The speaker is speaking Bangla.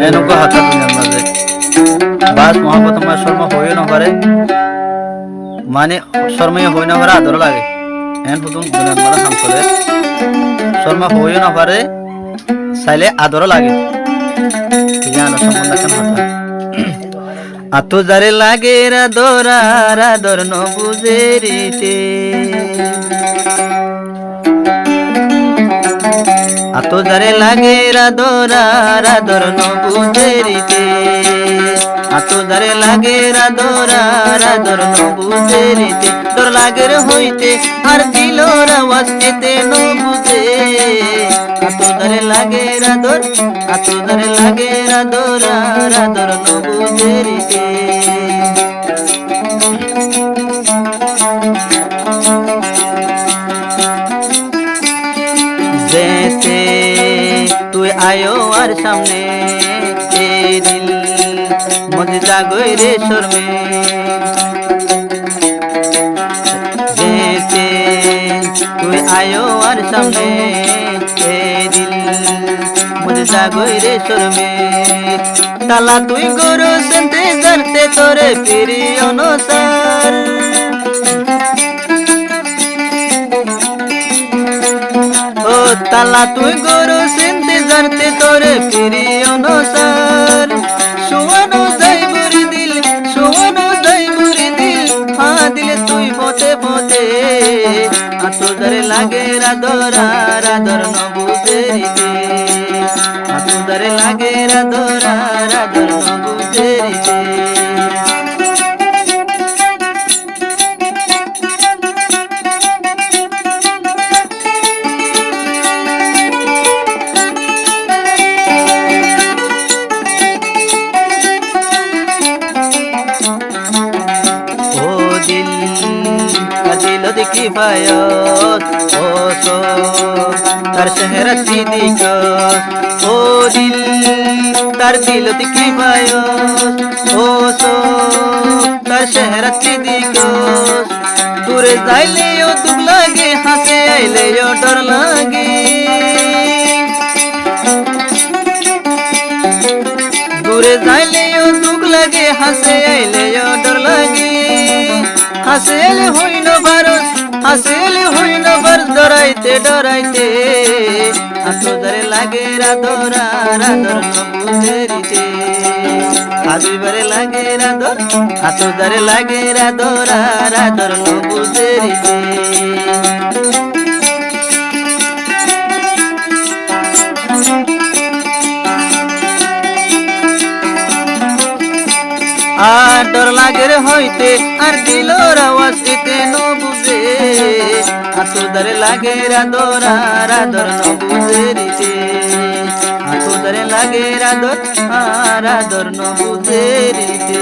এনেকুৱা হাতা দুনিয়াৰ মাজে বাস মহাপত আমার শর্ম হয়ে না পারে মানে শর্মাই হয়ে না পারে আদর লাগে এন হুতুন দুনিয়ার মারা হাম চলে শর্মা হয়ে না পারে চাইলে আদর লাগে জানো সম্বন্ধ কেন হাতা আতো যারে লাগে রাদর ন বুঝে রিতে আতো যারে লাগে রাদর ন বুঝে রিতে আতো যারে লাগে রাদর ন বুঝে রিতে তোর লাগের হইতে আর দিল আওয়াজ এতে ন বুঝে আতো যারে লাগে আতো যারে লাগে রাদর ন বুঝে রিতে যেতে তুই আয়ো আর সামনে এ দিল মজে জাগই রে শর্মে যেতে তুই আয়ো আর সামনে এ দিল মজে জাগই রে শর্মে তালা তুই গরু সেন্তে জানতে তোরে ফিরি অনুসার ও তালা তুই গরু সেন্তে জানতে তোরে ফিরি অনুসার শোয়ানো যাই বুড়ি দিল হা দিলে তুই পথে পথে আতো যারে লাগে রাদর ন বুঝে রিতে আতো যারে লাগে রাদর ন বুঝে রিতে दिल देखी पायत ओ सो तार शहर दिक ओ दिल तार दिल देखी पायत ओ सो तार शहर दिक दूरे जाइले ओ दुख लागे हासे आइले ओ डर लागे दूरे जाइले ओ दुख लागे हासे आइले ओ डर लागे হাসেলে হইল বার ডরাইতে আতো যারে লাগে রাদর ন বুঝে রিতে হাবিবারে লাগে আতো যারে লাগে রাদর ন বুঝে রিতে আর ডর লাগে হইতে আর দিলর আওয়াজ এতে ন বুঝে আতো যারে লাগে রাদর ন বুঝে রিতে আতো যারে লাগে রাদর ন বুঝে রিতে।